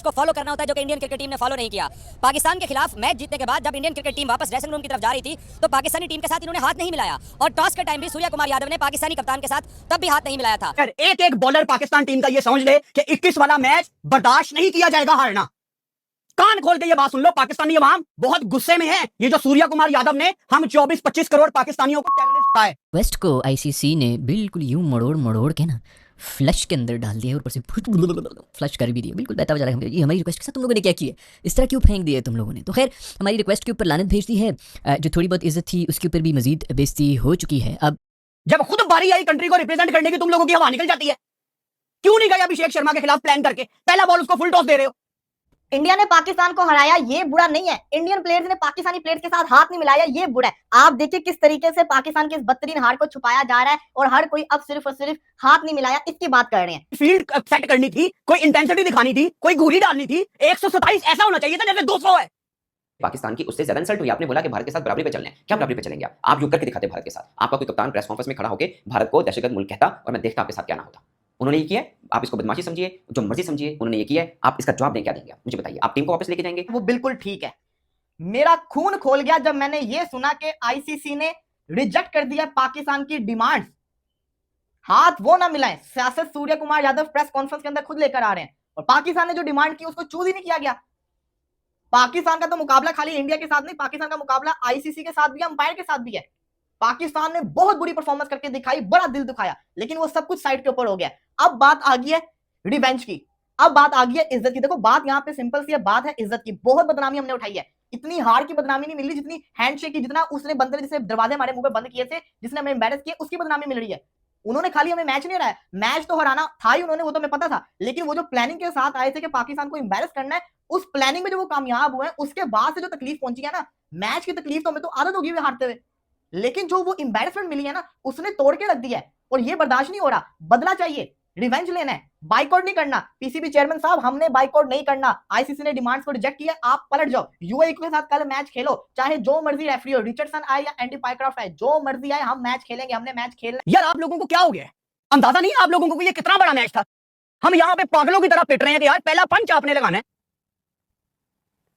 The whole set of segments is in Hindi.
को फॉलो करना होता है जो कि इंडियन क्रिकेट टीम ने फॉलो नहीं किया। पाकिस्तान के खिलाफ मैच जीतने के बाद जब इंडियन क्रिकेट टीम वापस ड्रेसिंग रूम की तरफ जा रही थी तो पाकिस्तानी टीम के साथ इन्होंने हाथ नहीं मिलाया और टॉस के टाइम भी सूर्य कुमार यादव ने पाकिस्तानी कप्तान के साथ तब भी हाथ नहीं मिलाया था। एक एक बॉलर पाकिस्तान टीम का ये समझ ले कि 21 वाला मैच बर्दाश्त नहीं किया जाएगा हारना। कान खोल के ये बात सुन लो, पाकिस्तानी अवाम बहुत गुस्से में है। ये जो सूर्य कुमार यादव ने हम 24-25 करोड़ पाकिस्तानियों को टेररिस्ट कहा है। वेस्ट को आईसीसी ने बिल्कुल यूं मड़ोड़ मड़ोड़ के ना फ्लश के अंदर डाल दिया, ऊपर से फ्लश कर भी दिया, बिल्कुल बहता हुआ जा रहा है। ये हमारी रिक्वेस्ट के साथ तुम लोगों ने क्या किया, इस तरह क्यों फेंक दिया तुम लोगों ने। तो खैर हमारी रिक्वेस्ट के ऊपर लानत भेज दी है, जो थोड़ी बहुत इज्जत थी उसके ऊपर भी मजीद बेइज्जती हो चुकी है। अब जब खुद बारी आई कंट्री को रिप्रेजेंट करने की, तुम लोगों की हवा निकल जाती है। क्यों नहीं गए अभिषेक शर्मा के खिलाफ प्लान करके, पहला बॉल उसको फुल टॉस दे रहे हो। इंडिया ने पाकिस्तान को हराया, ये बुरा नहीं है। इंडियन प्लेयर्स ने पाकिस्तानी प्लेयर्स के साथ हाथ नहीं मिलाया, ये बुरा है। आप देखिए किस तरीके से पाकिस्तान की इस बदतरीन हार को छुपाया जा रहा है और हर कोई अब सिर्फ और सिर्फ हाथ नहीं मिलाया इसकी बात कर रहे हैं। फील्ड सेट करनी थी, कोई इंटेंसिटी दिखानी थी, कोई घूरी डालनी थी। 127 ऐसा होना चाहिए था जैसे 200 है। पाकिस्तान की उससे ज्यादा इंसल्ट हुई। आपने बोला कि भारत के साथ बराबरी पे चलने हैं। क्या बराबरी पे चलेंगे आप युद्ध करके दिखाते भारत के साथ। आपका कोई कप्तान प्रेस कॉन्फ्रेंस में खड़ा होकर भारत को दहशतगर्द मुल्क कहता और मैं देखता आपके साथ क्या ना होता। उन्होंने ये किया, आप इसको बदमाशी समझिए, जो मर्जी समझिए, उन्होंने ये किया। आप इसका जवाब दें, क्या देंगे मुझे बताइए। आप टीम को वापस लेके जाएंगे? वो बिल्कुल ठीक है। मेरा खून खोल गया जब मैंने ये सुना कि आईसीसी ने रिजेक्ट कर दिया पाकिस्तान की डिमांड। हाथ वो ना मिलाएं, सियासत सूर्य कुमार यादव प्रेस कॉन्फ्रेंस के अंदर खुद लेकर आ रहे हैं और पाकिस्तान ने जो डिमांड की उसको चूज ही नहीं किया गया। पाकिस्तान का तो मुकाबला खाली इंडिया के साथ नहीं, पाकिस्तान का मुकाबला आईसीसी के साथ भी, अंपायर के साथ भी है। पाकिस्तान ने बहुत बुरी परफॉर्मेंस करके दिखाई, बड़ा दिल दुखाया, लेकिन वो सब कुछ साइड के ऊपर हो गया। अब बात आ गई है रिवेंज की, अब बात आ गई है इज्जत की। देखो बात यहाँ पे सिंपल सी है, बात है इज्जत की। बहुत बदनामी हमने उठाई है, इतनी हार की बदनामी नहीं मिल रही जितनी हैंडशेक की, जितना उसने बंदे ने जिसे दरवाजे हमारे मुंह पे बंद किए थे, जिसने हमें एम्बैरेस किया, उसकी बदनामी मिल रही है। उन्होंने खाली हमें मैच नहीं हराया, मैच तो हराना था ही उन्होंने, वो तो हमें पता था, लेकिन वो जो प्लानिंग के साथ आए थे कि पाकिस्तान को एम्बैरेस करना है, उस प्लानिंग में जो वो कामयाब हुए, उसके बाद से जो तकलीफ पहुंची है ना, मैच की तकलीफ तो हमें तो आदत होगी हुई हारते हुए, लेकिन जो वो एम्बैरेसमेंट मिली है ना, उसने तोड़ के रख दिया है और ये बर्दाश्त नहीं हो रहा। बदला चाहिए, रिवेंज लेना है, बाइकआउट नहीं करना। पीसीबी चेयरमैन साहब, हमने बाइकआउट नहीं करना। आईसीसी ने डिमांड्स को रिजेक्ट किया, आप पलट जाओ, यूएई के साथ कल मैच खेलो, चाहे जो मर्जी रेफरी हो, रिचर्डसन आए या एंडी पाइक्रॉफ्ट आए, जो मर्जी आए, हम मैच खेलेंगे, हमने मैच खेलना। यार आप लोगों को क्या हो गया, अंदाजा नहीं आप लोगों को ये कितना बड़ा मैच था। हम यहाँ पे पागलों की तरह पिट रहे हैं कि यार पहला पंच आपने लगाना है।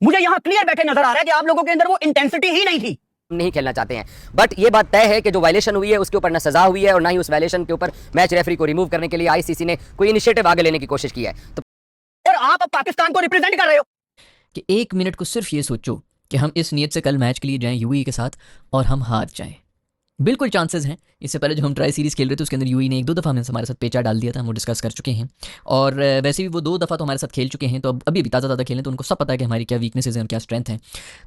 मुझे यहाँ क्लियर बैठे नजर आ रहा है कि आप लोगों के अंदर वो इंटेंसिटी ही नहीं थी। नहीं खेलना चाहते हैं, बट ये बात तय है कि जो वायलेशन हुई है उसके ऊपर ना सजा हुई है और ना ही उस वायलेशन के ऊपर मैच रेफरी को रिमूव करने के लिए आईसीसी ने कोई इनिशिएटिव आगे लेने की कोशिश की है। तो और आप अब पाकिस्तान को रिप्रेजेंट कर रहे हो कि एक मिनट को सिर्फ ये सोचो कि हम इस नीयत से कल मैच के लिए जाएं यूएई के साथ और हम हार जाएं। बिल्कुल चांसेस हैं। इससे पहले जो हम ट्राई सीरीज़ खेल रहे थे उसके अंदर यूएई ने 1-2 दफ़ा हमारे साथ पेचा डाल दिया था, हम वो डिस्कस कर चुके हैं। और वैसे भी वो 2 दफ़ा तो हमारे साथ खेल चुके हैं, तो अब अभी ताज़ा खेलें तो उनको सब पता है कि हमारी क्या वीकनेसेस हैं और क्या स्ट्रेंथ है।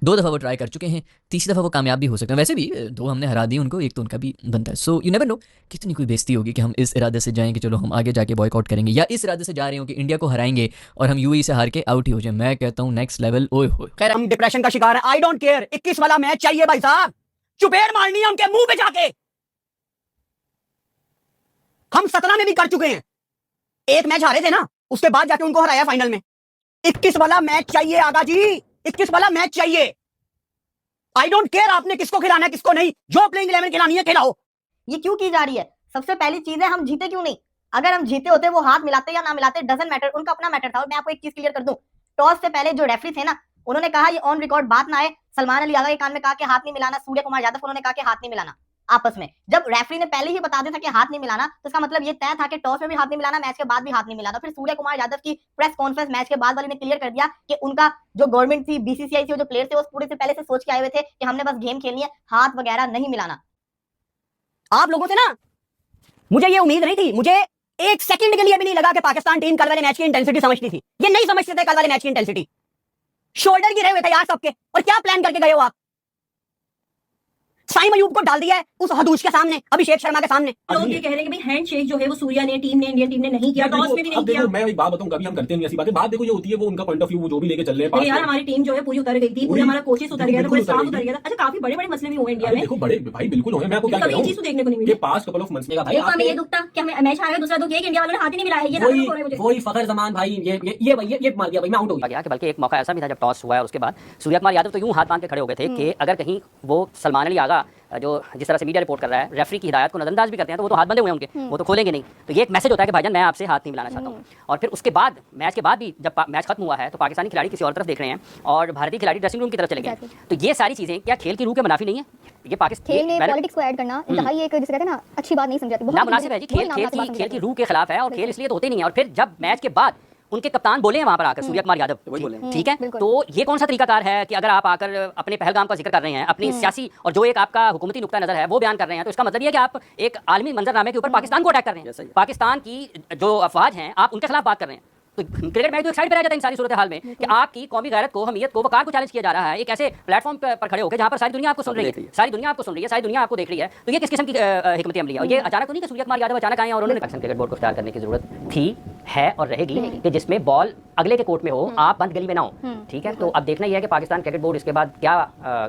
2 दफ़ा वो ट्राई कर चुके हैं, तीसरी दफ़ा वो कामयाब भी हो सकते हैं। वैसे भी 2 हमने हरा दी उनको, एक तो उनका भी बनता है। सो यू नेवर नो कितनी कोई बेइज्जती होगी कि हम इस इरादे से जाएँ कि चलो हम आगे जाके बॉयकॉट करेंगे, या इस इरादे से जा रहे हो कि इंडिया को हराएंगे और हम यूएई से हार के आउट ही हो जाए। मैं कहता हूँ नेक्स्ट लेवल। ओए होए, खैर हम डिप्रेशन का शिकार है, आई डोंट केयर। 21 वाला मैच चाहिए भाई साहब, चुपेड़ मारनी है उनके मुंह पे जाके। हम 17 में भी कर चुके हैं, एक मैच हारे थे ना, उसके बाद जाके उनको हराया फाइनल में। 21 वाला मैच चाहिए आगा जी, 21 वाला मैच चाहिए। आई डोंट केयर आपने किसको खिलाना है किसको नहीं, जो प्लेइंग 11 खिलानी है खिलाओ। ये क्यों की जा रही है? सबसे पहली चीज है हम जीते क्यों नहीं? अगर हम जीते होते, वो हाथ मिलाते या ना मिलाते, डजंट मैटर, उनका अपना मैटर था। और मैं आपको एक चीज क्लियर कर दूं, टॉस से पहले जो रेफरी थे ना, उन्होंने कहा ये ऑन रिकॉर्ड बात ना आए, सलमान अली आगा के कान में कहा कि हाथ नहीं मिलाना, सूर्य कुमार यादव उन्होंने कहा कि हाथ नहीं मिलाना। आपस में जब रेफरी ने पहले ही बता दिया था कि हाथ नहीं मिलाना, तो इसका मतलब ये तय था कि टॉस में भी हाथ नहीं मिलाना, मैच के बाद भी हाथ नहीं मिलाना। फिर सूर्य कुमार यादव की प्रेस कॉन्फ्रेंस मैच के बाद वाली ने क्लियर कर दिया कि उनका जो गवर्नमेंट थी, बीसीसीआई थी, जो प्लेयर थे, वो पूरे से पहले से सोच के आए हुए थे कि हमने बस गेम खेलनी है, हाथ वगैरह नहीं मिलाना। आप लोगों से ना मुझे ये उम्मीद नहीं थी, मुझे एक सेकंड के लिए भी नहीं लगा कि पाकिस्तान टीम कल वाले मैच की इंटेंसिटी समझती थी। ये नहीं समझते थे कल वाले मैच की इंटेंसिटी, शोल्डर गिरे हुए थे यार सबके। और क्या प्लान करके गए हो आप? साइम अयूब को डाल दिया है उस हदूश के सामने, अभिषेक शर्मा के सामने। लोग ये कह रहे हैं कि भाई हैंडशेक जो है वो सूर्या ने, टीम ने, इंडियन टीम ने नहीं किया, टॉस में भी नहीं किया। मैं एक बात बताऊं, कभी हम करते नहीं ऐसी बातें। बात देखो ये होती है, वो उनका पॉइंट ऑफ व्यू, वो जो भी लेके चल रहे हैं। यार हमारी टीम जो है पूरी उतर गई थी, पूरा हमारा कोचेस उतर गया था, पूरा स्टाफ उतर गया था। अच्छा काफी बड़े बड़े मसले भी हुए इंडिया में। देखो बड़े भाई बिल्कुल हुए, मैं आपको क्या कह रहा हूं, चीज तो देखने को नहीं मिली। ये पास्ट कपल ऑफ मंथ्स में भाई हमें ये दुखता कि हमें मैच हारा, दूसरा दुख ये कि इंडिया वालों ने हाथ ही नहीं मिलाया। ये वही फखर जमान भाई, ये मार दिया भाई, मैं आउट हो गया। बल्कि एक मौका ऐसा भी था जब टॉस हुआ है उसके बाद सूर्य कुमार यादव तो यूं हाथ बांध के खड़े हो गए थे कि अगर कहीं वो सलमान अली आगा जो जिस तरह से मीडिया रिपोर्ट कर रहा है, रेफरी की हिदायत को नजरअंदाज भी करते हैं, तो वो तो हाथ बंधे हुए हैं उनके, वो तो खोलेंगे नहीं। तो ये एक मैसेज होता है कि भाईजान मैं आपसे हाथ नहीं मिलाना चाहता हूँ। और फिर उसके बाद मैच के बाद भी जब मैच खत्म हुआ है तो पाकिस्तानी खिलाड़ी किसी और तरफ देख रहे हैं और भारतीय खिलाड़ी ड्रेसिंग रूम की तरफ चले गए। तो ये सारी चीज़ें क्या खेल की रूह के मुनाफी नहीं है? ये पाकिस्तान खेल में पॉलिटिक्स को ऐड करना इंतहाई एक जिसे कहते हैं ना अच्छी बात नहीं समझी जाती, ना मुनासिब है जी। खेल की रूह के खिलाफ है और खेल इसलिए तो होते नहीं है। और फिर जब मैच के बाद उनके कप्तान बोले हैं वहां पर आकर, सूर्य कुमार यादव, ठीक है, तो ये कौन सा तरीकाकार है कि अगर आप आकर अपने पहलगाम का जिक्र कर रहे हैं, अपनी सियासी और जो एक आपका हुकूमती नुक्ता नजर है वो बयान कर रहे हैं, तो इसका मतलब ये है कि आप एक आलमी मंजरनामे के ऊपर पाकिस्तान को अटैक कर रहे हैं। पाकिस्तान की जो अफवाज हैं आप उनके खिलाफ बात कर रहे हैं। तो क्रिकेट मैच तो एक साइड पर आ जाता है इन सारी सूरत हाल में कि आपकी कौमी गैरत को, हमीयत को, वकार को चैलेंज किया जा रहा है एक ऐसे प्लेटफॉर्म पर खड़े होकर जहां पर सारी दुनिया आपको सुन रही है, सारी दुनिया आपको सुन रही है, सारी दुनिया आपको देख रही है। तो ये किस किस्म की हिकमत अमली है? और ये अचानक तो नहीं कि सूर्य कुमार यादव अचानक आए और उन्होंने पाकिस्तान क्रिकेट बोर्ड को इख्तियार करने की जरूरत थी, है और रहेगी कि जिसमें बॉल अगले के कोर्ट में हो, आप बंद गली में ना हो, ठीक है। तो अब देखना यह है कि पाकिस्तान क्रिकेट बोर्ड इसके बाद क्या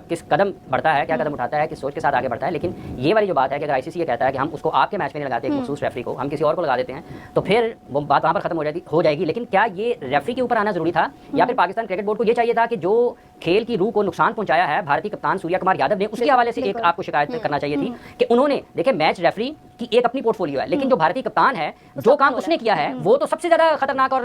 किस कदम बढ़ता है, क्या कदम उठाता है, किस सोच के साथ आगे बढ़ता है। लेकिन ये वाली जो बात है कि अगर आईसीसी ये कहता है कि हम उसको आपके मैच में नहीं लगाते, एक मखसूस रेफरी को हम किसी और को लगा देते हैं, तो फिर वो बात वहाँ पर खत्म हो जाएगी। लेकिन क्या ये रेफरी के ऊपर आना जरूरी था, या फिर पाकिस्तान क्रिकेट बोर्ड को ये चाहिए था कि जो खेल की रूह को नुकसान पहुंचाया है भारतीय कप्तान सूर्य कुमार यादव ने, उसके हवाले से एक आपको शिकायत करना चाहिए थी कि उन्होंने, देखिए मैच रेफरी की एक अपनी पोर्टफोलियो है, लेकिन जो भारतीय कप्तान है जो काम उसने किया है वो तो सबसे ज्यादा खतरनाक और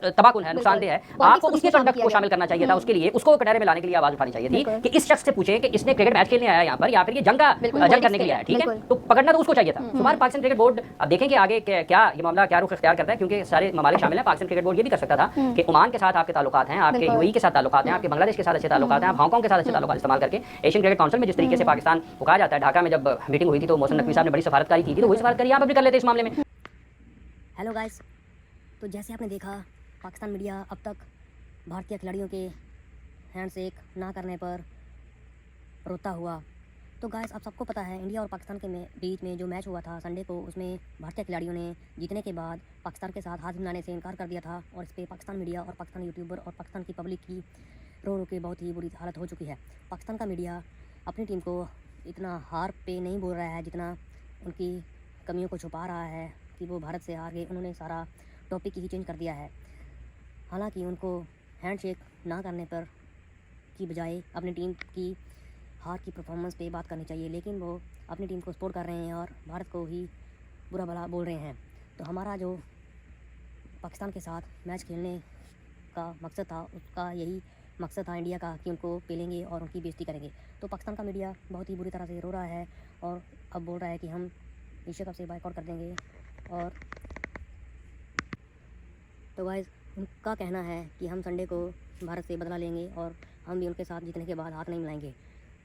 तबाहकुन है, नुकसानदेह है। आपको उसके कंडक्ट को शामिल करना चाहिए था, उसके लिए उसको कटहरे में लाने के लिए आवाज उठानी चाहिए थी कि इस शख्स से पूछे कि इसने क्रिकेट मैच खेलने आया यहाँ पर या फिर ये जंग करने के लिए आया, ठीक है, तो पकड़ना तो उसको चाहिए था। हमारे पाकिस्तान क्रिकेट बोर्ड अब देखेंगे आगे क्या ये मामला क्या रुख इख्तियार करता है, क्योंकि सारे ममालिक शामिल हैं। पाकिस्तान क्रिकेट बोर्ड ये भी कर सकता था कि ओमान के साथ आपके ताल्लुकात हैं, आपके यूएई के साथ ताल्लुकात हैं, आपके बांग्लादेश के साथ अच्छे ताल्लुकात हैं, आप हांगकांग के साथ अच्छे ताल्लुकात इस्तेमाल करके एशियन क्रिकेट काउंसिल में जिस तरीके से पाकिस्तान को कहा जाता है, ढाका में जब मीटिंग हुई थी तो मोहसिन नकवी साहब ने बड़ी सफारतकारी की थी, तो वही सफारतकारी आप भी कर लेते इस मामले में। हेलो गाइस, तो जैसे आपने देखा पाकिस्तान मीडिया अब तक भारतीय खिलाड़ियों के हैंडशेक ना करने पर रोता हुआ। तो गाइस अब सबको पता है इंडिया और पाकिस्तान के बीच में जो मैच हुआ था संडे को, उसमें भारतीय खिलाड़ियों ने जीतने के बाद पाकिस्तान के साथ हाथ मिलाने से इनकार कर दिया था और इस पर पाकिस्तान मीडिया और पाकिस्तान यूट्यूबर और पाकिस्तान की पब्लिक की रो के बहुत ही बुरी हालत हो चुकी है। पाकिस्तान का मीडिया अपनी टीम को इतना हार पे नहीं बोल रहा है जितना उनकी कमियों को छुपा रहा है कि वो भारत से हार गए। उन्होंने सारा टॉपिक ही चेंज कर दिया है। हालांकि उनको हैंडशेक ना करने पर की बजाय अपनी टीम की हार की परफॉर्मेंस पे बात करनी चाहिए, लेकिन वो अपनी टीम को सपोर्ट कर रहे हैं और भारत को ही बुरा भला बोल रहे हैं। तो हमारा जो पाकिस्तान के साथ मैच खेलने का मकसद था, उसका यही मकसद था इंडिया का कि उनको पेलेंगे और उनकी बेइज्जती करेंगे। तो पाकिस्तान का मीडिया बहुत ही बुरी तरह से रो रहा है और अब बोल रहा है कि हम एशिया कप से बाइकआउट कर देंगे। और तो गाइस उनका कहना है कि हम संडे को भारत से बदला लेंगे और हम भी उनके साथ जीतने के बाद हाथ नहीं मिलाएंगे।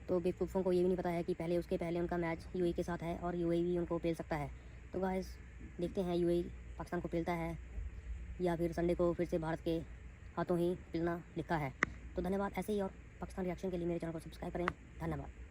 तो बेवकूफ़ों को ये भी नहीं पता है कि उसके पहले उनका मैच यूएई के साथ है और यूएई भी उनको पेल सकता है। तो गाइस देखते हैं यूएई पाकिस्तान को पेलता है या फिर संडे को फिर से भारत के हाथों ही पिलना लिखा है। तो धन्यवाद। ऐसे ही और पाकिस्तान रिएक्शन के लिए मेरे चैनल को सब्सक्राइब करें। धन्यवाद।